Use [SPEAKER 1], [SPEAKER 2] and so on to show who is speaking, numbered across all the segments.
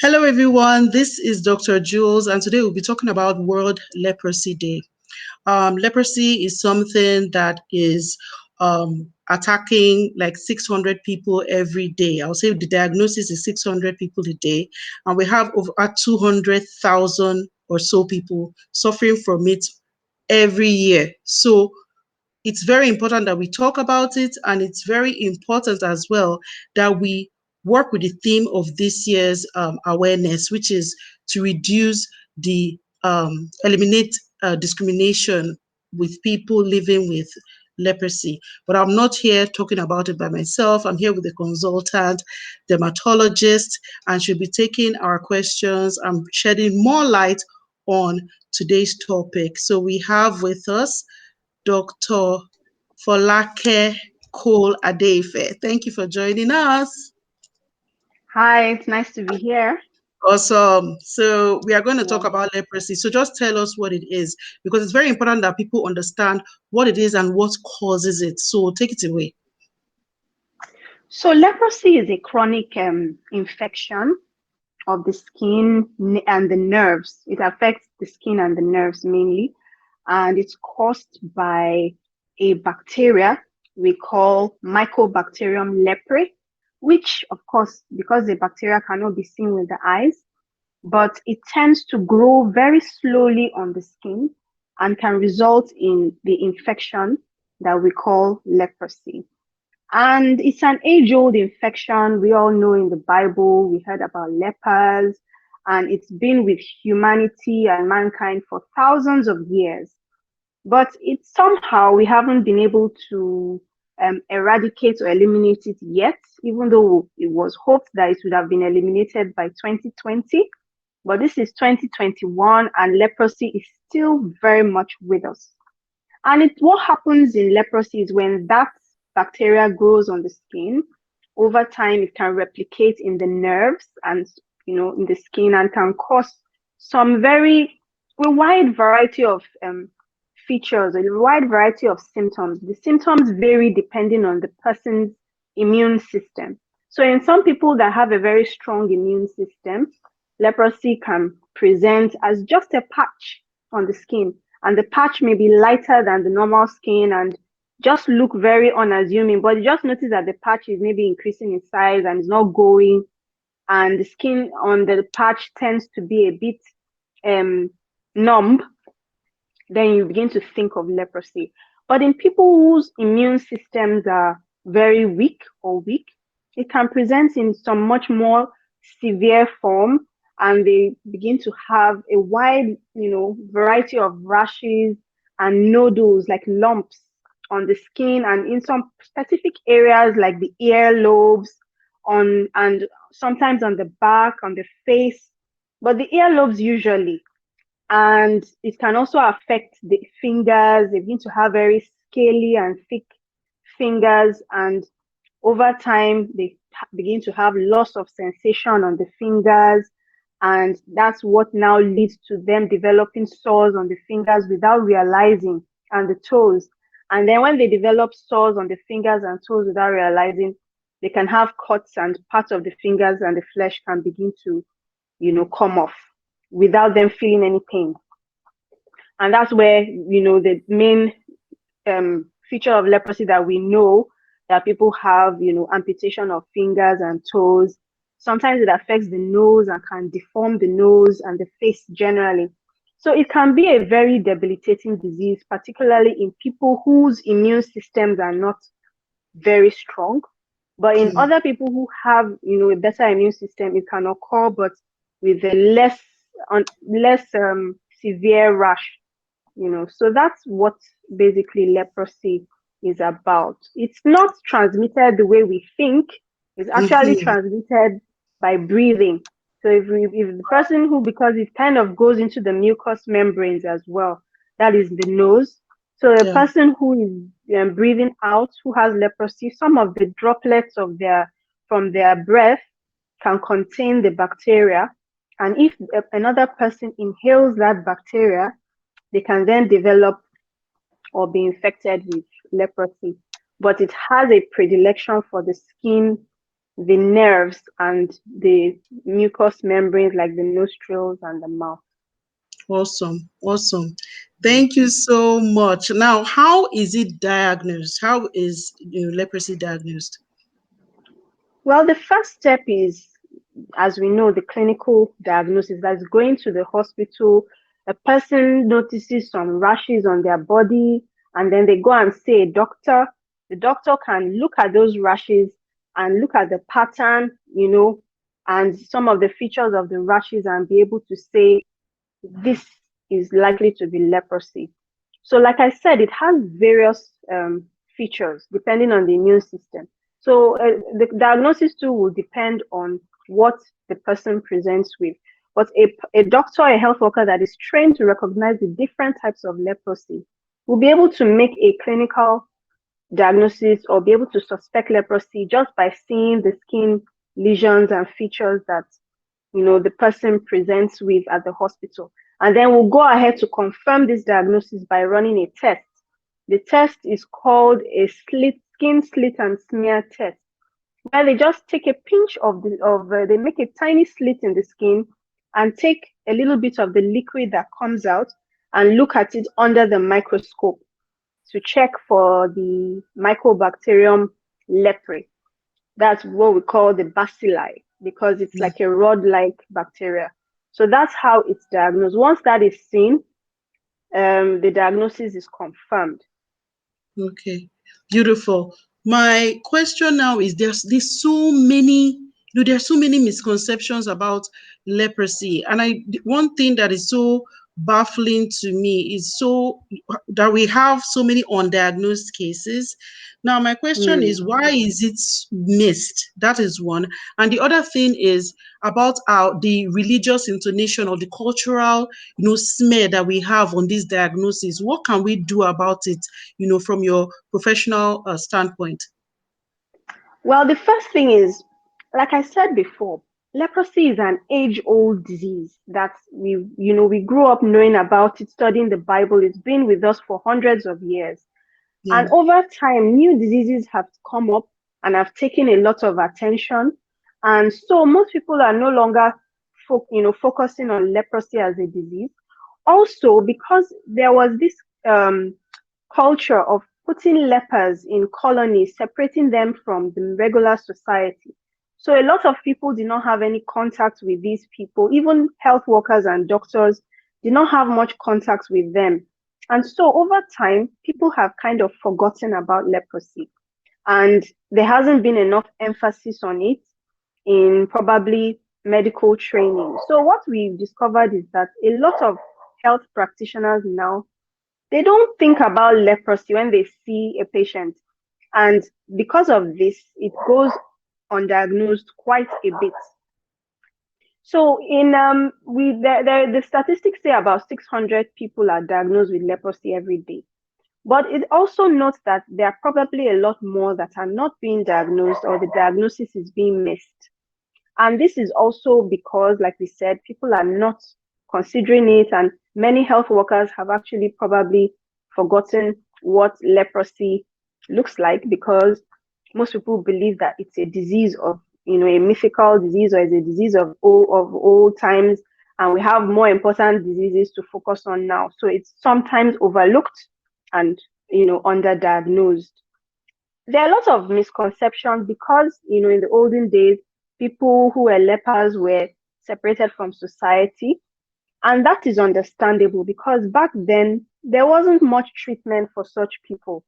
[SPEAKER 1] Hello, everyone. This is Dr. Julz, and today we'll be talking about World Leprosy Day. Leprosy is something that is attacking like 600 people every day. I'll say the diagnosis is 600 people a day, and we have over 200,000 or so people suffering from it every year. So it's very important that we talk about it, and it's very important as well that we work with the theme of this year's awareness, which is to reduce the eliminate discrimination with people living with leprosy. But I'm not here talking about it by myself. I'm here with a consultant dermatologist, and she'll be taking our questions and shedding more light on today's topic. So we have with us Dr. Folake Cole-Adeife. Thank you for joining us.
[SPEAKER 2] Hi, it's nice to be here.
[SPEAKER 1] Awesome. So we are going to talk
[SPEAKER 2] Yeah.
[SPEAKER 1] about leprosy. So just tell us what it is, because it's very important that people understand what it is and what causes it. So take it away.
[SPEAKER 2] So leprosy is a chronic infection of the skin and the nerves. It affects the skin and the nerves mainly, and it's caused by a bacteria we call Mycobacterium leprae, which, of course, because the bacteria cannot be seen with the eyes, but it tends to grow very slowly on the skin and can result in the infection that we call leprosy. And it's an age-old infection. We all know in the Bible, we heard about lepers, and it's been with humanity and mankind for thousands of years. But it's somehow we haven't been able to eradicate or eliminate it yet, even though it was hoped that it would have been eliminated by 2020. But this is 2021, and leprosy is still very much with us. And what happens in leprosy is when that bacteria grows on the skin, over time it can replicate in the nerves and in the skin and can cause some a wide variety of features, a wide variety of symptoms. The symptoms vary depending on the person's immune system. So in some people that have a very strong immune system, leprosy can present as just a patch on the skin, and the patch may be lighter than the normal skin and just look very unassuming, but you just notice that the patch is maybe increasing in size and is not going, and the skin on the patch tends to be a bit numb. Then you begin to think of leprosy. But in people whose immune systems are very weak or weak, it can present in some much more severe form, and they begin to have a wide, variety of rashes and nodules like lumps on the skin and in some specific areas like the earlobes on and sometimes on the back, on the face, but the earlobes usually. And it can also affect the fingers. They begin to have very scaly and thick fingers, and over time they begin to have loss of sensation on the fingers, and that's what now leads to them developing sores on the fingers without realizing, and the toes. And then when they develop sores on the fingers and toes without realizing, they can have cuts, and parts of the fingers and the flesh can begin to come off without them feeling any pain. And that's where the main feature of leprosy that we know that people have, amputation of fingers and toes. Sometimes it affects the nose and can deform the nose and the face generally. So it can be a very debilitating disease, particularly in people whose immune systems are not very strong. But in other people who have, a better immune system, it can occur, but with a less severe rash. So that's what basically leprosy is about. It's not transmitted the way we think. It's actually transmitted by breathing. So if the person who, because it kind of goes into the mucous membranes as well, that is the nose. So a person who is breathing out, who has leprosy, some of the droplets from their breath can contain the bacteria. And if another person inhales that bacteria, they can then develop or be infected with leprosy. But it has a predilection for the skin the nerves and the mucous membranes like the nostrils and the mouth.
[SPEAKER 1] Awesome. Awesome. Thank you so much. Now, how is it diagnosed? How is leprosy diagnosed?
[SPEAKER 2] Well, the first step is, as we know, the clinical diagnosis. That's going to the hospital. A person notices some rashes on their body, and then they go and see a doctor. The doctor can look at those rashes and look at the pattern, and some of the features of the rashes and be able to say this is likely to be leprosy. So, like I said, it has various features depending on the immune system. So, the diagnosis too will depend on what the person presents with. But a doctor, a health worker that is trained to recognize the different types of leprosy will be able to make a clinical diagnosis or be able to suspect leprosy just by seeing the skin lesions and features that the person presents with at the hospital. And then we'll go ahead to confirm this diagnosis by running a test. The test is called a skin slit and smear test, where they just take a pinch they make a tiny slit in the skin and take a little bit of the liquid that comes out and look at it under the microscope to check for the Mycobacterium leprae. That's what we call the bacilli because it's
[SPEAKER 1] Yeah.
[SPEAKER 2] like a rod-like bacteria. So that's how it's diagnosed. Once that is seen, the diagnosis is confirmed.
[SPEAKER 1] Okay, beautiful. My question now is there's so many, there's so many misconceptions about leprosy. And one thing that is so baffling to me is that we have so many undiagnosed cases. Now, my question
[SPEAKER 2] Mm.
[SPEAKER 1] is, why is it missed? That is one. And the other thing is about the religious intonation or the cultural, smear that we have on this diagnosis. What can we do about it? From your professional standpoint?
[SPEAKER 2] Well, the first thing is, like I said before, leprosy is an age-old disease that we grew up knowing about it, studying the Bible. It's been with us for hundreds of years.
[SPEAKER 1] Yeah.
[SPEAKER 2] And over time, new diseases have come up and have taken a lot of attention. And so most people are no longer focusing on leprosy as a disease. Also, because there was this um, culture of putting lepers in colonies, separating them from the regular society. So a lot of people did not have any contact with these people. Even health workers and doctors did not have much contact with them. And so over time, people have kind of forgotten about leprosy. And there hasn't been enough emphasis on it in probably medical training. So what we've discovered is that a lot of health practitioners now, they don't think about leprosy when they see a patient. And because of this, it goes undiagnosed quite a bit. So in the statistics say about 600 people are diagnosed with leprosy every day. But it also notes that there are probably a lot more that are not being diagnosed or the diagnosis is being missed. And this is also because, like we said, people are not considering it, and many health workers have actually probably forgotten what leprosy looks like because most people believe that it's a disease of, a mythical disease or it's a disease of old times, and we have more important diseases to focus on now. So it's sometimes overlooked and, underdiagnosed. There are lots of misconceptions because, in the olden days, people who were lepers were separated from society. And that is understandable because back then, there wasn't much treatment for such people.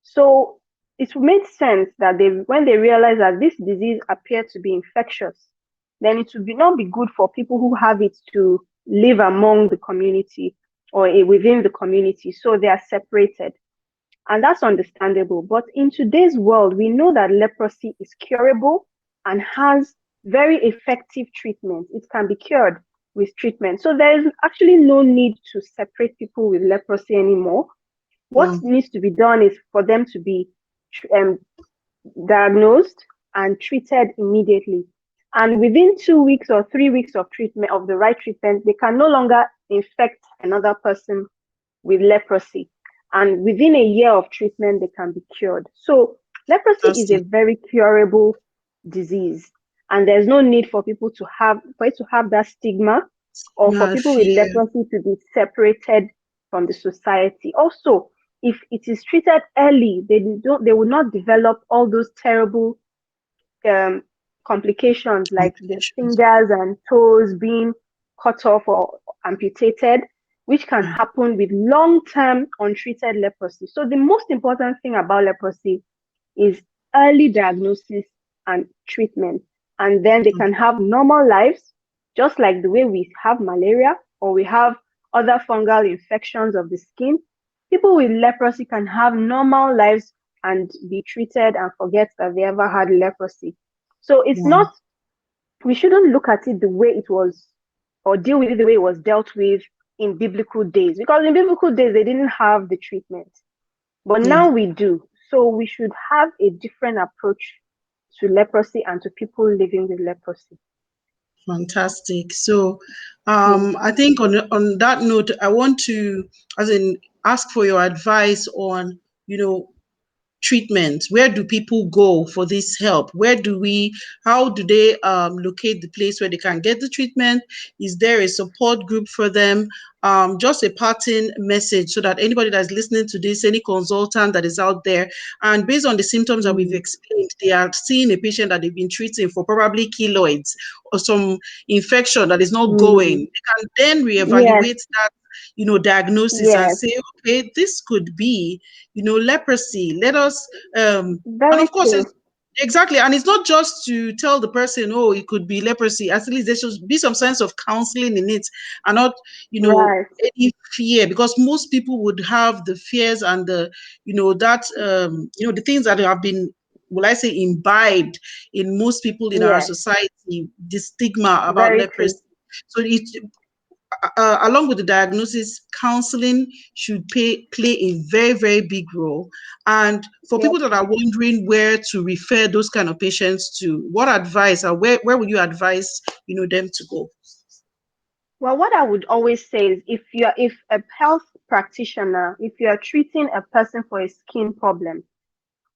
[SPEAKER 2] So it made sense that when they realized that this disease appeared to be infectious, then it would not be good for people who have it to live among the community or within the community. So they are separated. And that's understandable. But in today's world, we know that leprosy is curable and has very effective treatment. It can be cured with treatment. So there is actually no need to separate people with leprosy anymore. What
[SPEAKER 1] Wow.
[SPEAKER 2] needs to be done is for them to be um, diagnosed and treated immediately. And within 2 weeks or 3 weeks of treatment, of the right treatment, they can no longer infect another person with leprosy. And within a year of treatment, they can be cured. So leprosy is a
[SPEAKER 1] Fantastic.
[SPEAKER 2] very curable disease. And there's no need for people to have that stigma, or for
[SPEAKER 1] Mad
[SPEAKER 2] people with
[SPEAKER 1] fear.
[SPEAKER 2] leprosy to be separated from the society. Also, if it is treated early, they will not develop all those terrible um, complications like the
[SPEAKER 1] Complications.
[SPEAKER 2] fingers and toes being cut off or amputated, which can
[SPEAKER 1] Mm,
[SPEAKER 2] happen with long-term untreated leprosy. So the most important thing about leprosy is early diagnosis and treatment. And then they
[SPEAKER 1] mm,
[SPEAKER 2] can have normal lives, just like the way we have malaria or we have other fungal infections of the skin. People with leprosy can have normal lives and be treated and forget that they ever had leprosy. So it's
[SPEAKER 1] wow.
[SPEAKER 2] not, we shouldn't look at it the way it was, or deal with it the way it was dealt with in biblical days. Because in biblical days, they didn't have the treatment. But
[SPEAKER 1] Yeah.
[SPEAKER 2] now we do. So we should have a different approach to leprosy and to people living with leprosy.
[SPEAKER 1] Fantastic. So,
[SPEAKER 2] Yeah.
[SPEAKER 1] I think on that note, I want to, as in, ask for your advice on, you know, treatment. Where do people go for this help? How do they locate the place where they can get the treatment? Is there a support group for them? Just a parting message so that anybody that's listening to this, any consultant that is out there, and based on the symptoms that we've
[SPEAKER 2] Mm.
[SPEAKER 1] explained, they are seeing a patient that they've been treating for probably keloids or some infection that is not going.
[SPEAKER 2] Mm.
[SPEAKER 1] They can then
[SPEAKER 2] Yes,
[SPEAKER 1] reevaluate that, diagnosis and
[SPEAKER 2] yes,
[SPEAKER 1] say, okay, this could be, leprosy. Let us, and
[SPEAKER 2] very
[SPEAKER 1] of course,
[SPEAKER 2] true.
[SPEAKER 1] it's exactly, and it's not just to tell the person, oh, it could be leprosy. At least there should be some sense of counseling in it, and not,
[SPEAKER 2] Right.
[SPEAKER 1] any fear, because most people would have the fears and the things that have been, will I say, imbibed in most people in our
[SPEAKER 2] Yes,
[SPEAKER 1] society, the stigma about
[SPEAKER 2] very true.
[SPEAKER 1] leprosy. So along with the diagnosis, counseling should play a very, very big role. And for
[SPEAKER 2] Yep.
[SPEAKER 1] people that are wondering where to refer those kind of patients to, what advice, or where would you advise, them to go?
[SPEAKER 2] Well, what I would always say is if a health practitioner, if you are treating a person for a skin problem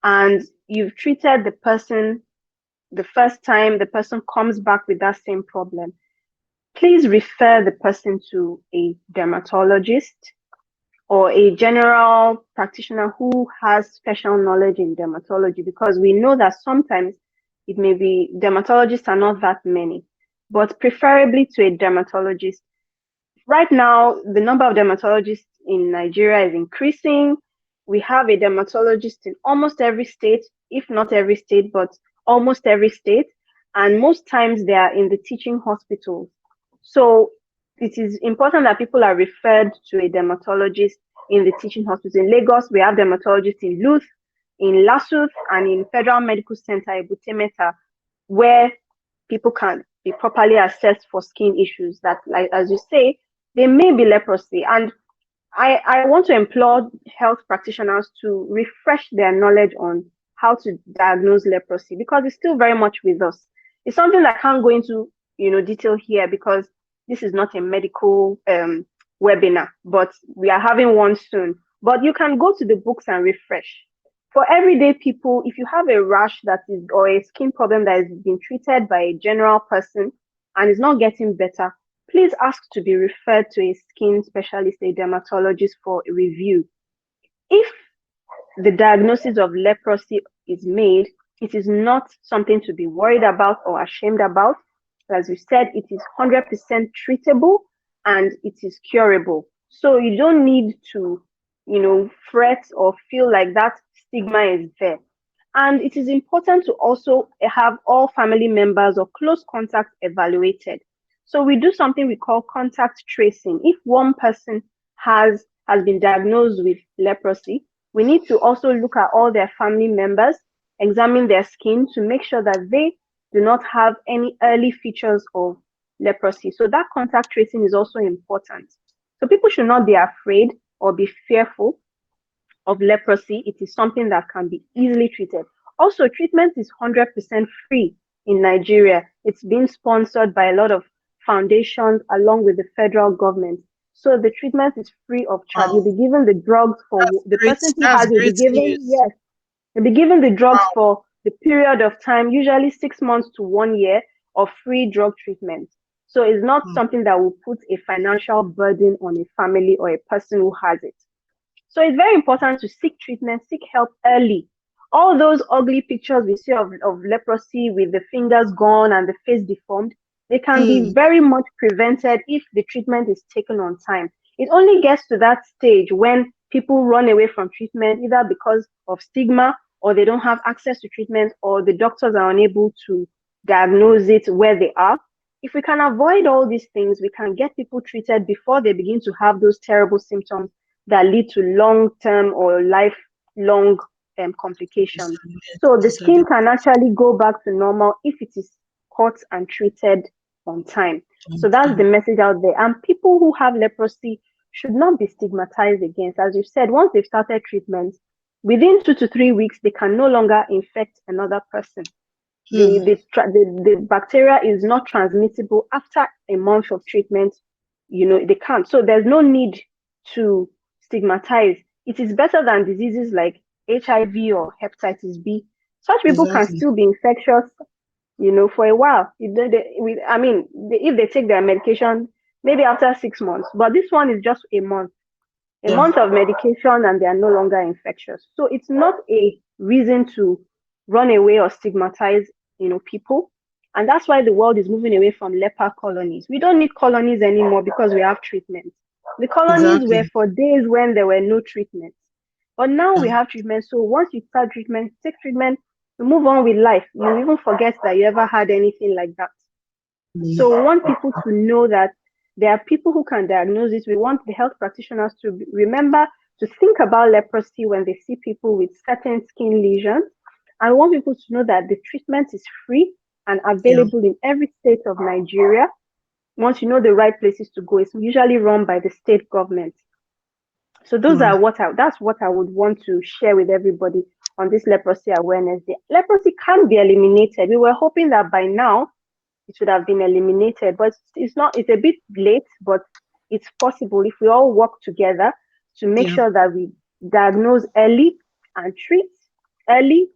[SPEAKER 2] and you've treated the person the first time, the person comes back with that same problem, please refer the person to a dermatologist or a general practitioner who has special knowledge in dermatology, because we know that sometimes it may be dermatologists are not that many, but preferably to a dermatologist. Right now, the number of dermatologists in Nigeria is increasing. We have a dermatologist in almost every state, if not every state, but almost every state. And most times they are in the teaching hospitals. So it is important that people are referred to a dermatologist in the teaching hospitals. In Lagos, we have dermatologists in Luth, in Lasuth, and in Federal Medical Center, Ibutemeta, where people can be properly assessed for skin issues that, like as you say, they may be leprosy. And I want to implore health practitioners to refresh their knowledge on how to diagnose leprosy, because it's still very much with us. It's something that I can't go into, detail here, because this is not a medical webinar, but we are having one soon. But you can go to the books and refresh. For everyday people, if you have a rash that is, or a skin problem that is being treated by a general person and is not getting better, please ask to be referred to a skin specialist, a dermatologist, for a review. If the diagnosis of leprosy is made, it is not something to be worried about or ashamed about. As you said, it is 100% treatable and it is curable. So you don't need to, fret or feel like that stigma is there. And it is important to also have all family members or close contacts evaluated. So we do something we call contact tracing. If one person has been diagnosed with leprosy, we need to also look at all their family members, examine their skin to make sure that they do not have any early features of leprosy. So that contact tracing is also important. So people should not be afraid or be fearful of leprosy. It is something that can be easily treated. Also, treatment is 100% free in Nigeria. It's being sponsored by a lot of foundations along with the federal government. So the treatment is free of charge. You'll
[SPEAKER 1] Wow,
[SPEAKER 2] be given the drugs for
[SPEAKER 1] that's
[SPEAKER 2] the
[SPEAKER 1] great.
[SPEAKER 2] person who
[SPEAKER 1] That's
[SPEAKER 2] has will be
[SPEAKER 1] great
[SPEAKER 2] given,
[SPEAKER 1] news.
[SPEAKER 2] yes, you'll be given the drugs
[SPEAKER 1] Wow.
[SPEAKER 2] for the period of time, usually 6 months to 1 year, of free drug treatment. So it's not
[SPEAKER 1] mm,
[SPEAKER 2] something that will put a financial burden on a family or a person who has it. So it's very important to seek treatment, seek help early. All those ugly pictures we see of leprosy with the fingers gone and the face deformed, they can be
[SPEAKER 1] mm,
[SPEAKER 2] very much prevented if the treatment is taken on time. It only gets to that stage when people run away from treatment, either because of stigma or they don't have access to treatment or the doctors are unable to diagnose it where they are. If we can avoid all these things, we can get people treated before they begin to have those terrible symptoms that lead to long-term or lifelong complications. So the skin
[SPEAKER 1] disadvantage.
[SPEAKER 2] can actually go back to normal if it is caught and treated on time. So that's the message out there. And people who have leprosy should not be stigmatized against. As you said, once they've started treatment, within 2 to 3 weeks, they can no longer infect another person.
[SPEAKER 1] Mm,
[SPEAKER 2] The bacteria is not transmissible after a month of treatment. They can't. So there's no need to stigmatize. It is better than diseases like HIV or hepatitis B. Such people can
[SPEAKER 1] exactly.
[SPEAKER 2] still be infectious, for a while. If they take their medication, maybe after 6 months, but this one is just a
[SPEAKER 1] Yeah.
[SPEAKER 2] month of medication and they are no longer infectious. So it's not a reason to run away or stigmatize, people. And that's why the world is moving away from leper colonies. We don't need colonies anymore because we have treatment. The colonies were
[SPEAKER 1] Exactly.
[SPEAKER 2] for days when there were no treatment. But now we
[SPEAKER 1] Yeah.
[SPEAKER 2] have treatment. So once you start treatment, take treatment, you move on with life. You even forget that you ever had anything like that. So
[SPEAKER 1] Mm,
[SPEAKER 2] we want people to know that there are people who can diagnose it. We want the health practitioners to remember to think about leprosy when they see people with certain skin lesions. And we want people to know that the treatment is free and
[SPEAKER 1] yeah.
[SPEAKER 2] available in every state of Nigeria. Once you know the right places to go, it's usually run by the state government. So those
[SPEAKER 1] Mm,
[SPEAKER 2] are that's what I would want to share with everybody on this leprosy awareness day. Leprosy can be eliminated. We were hoping that by now it should have been eliminated. But it's not, it's a bit late, but it's possible if we all work together to make
[SPEAKER 1] yeah.
[SPEAKER 2] sure that we diagnose early and treat early,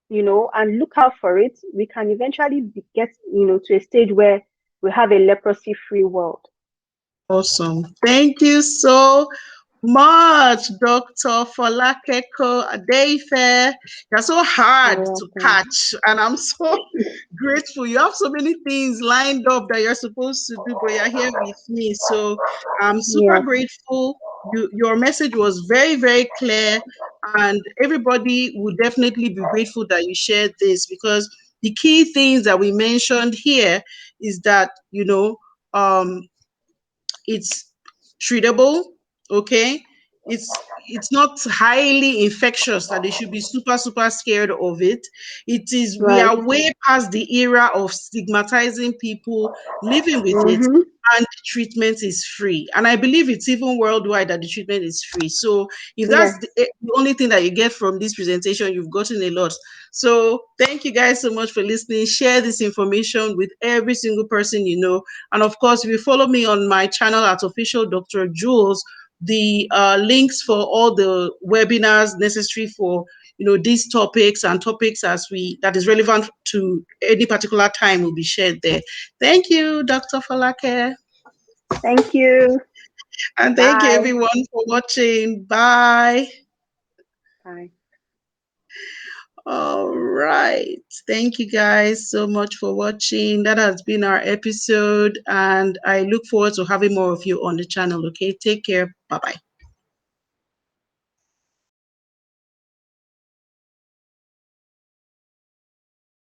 [SPEAKER 2] and look out for it. We can eventually get, to a stage where we have a leprosy free world.
[SPEAKER 1] Awesome. Thank you so much, Dr. Folake Cole-Adeife. You're so hard
[SPEAKER 2] You're
[SPEAKER 1] to
[SPEAKER 2] welcome.
[SPEAKER 1] catch, and I'm so grateful. You have so many things lined up that you're supposed to do, but you're here with me. So I'm super
[SPEAKER 2] Yes,
[SPEAKER 1] grateful. Your message was very, very clear, and everybody would definitely be grateful that you shared this because the key things that we mentioned here is that, it's treatable, okay? It's not highly infectious that they should be super, super scared of it. We
[SPEAKER 2] right.
[SPEAKER 1] are way past the era of stigmatizing people living with it,
[SPEAKER 2] Mm-hmm.
[SPEAKER 1] and the treatment is free. And I believe it's even worldwide that the treatment is free. So if
[SPEAKER 2] Yes.
[SPEAKER 1] that's the only thing that you get from this presentation, you've gotten a lot. So thank you guys so much for listening. Share this information with every single person you know. And of course, if you follow me on my channel at official Dr. Julz, the links for all the webinars necessary for these topics and topics that is relevant to any particular time will be shared there. Thank you, Dr. Falake.
[SPEAKER 2] Thank you.
[SPEAKER 1] And thank you
[SPEAKER 2] Bye.
[SPEAKER 1] everyone for watching. Bye.
[SPEAKER 2] Bye.
[SPEAKER 1] All right. Thank you guys so much for watching. That has been our episode, and I look forward to having more of you on the channel. Okay, take care. Bye bye.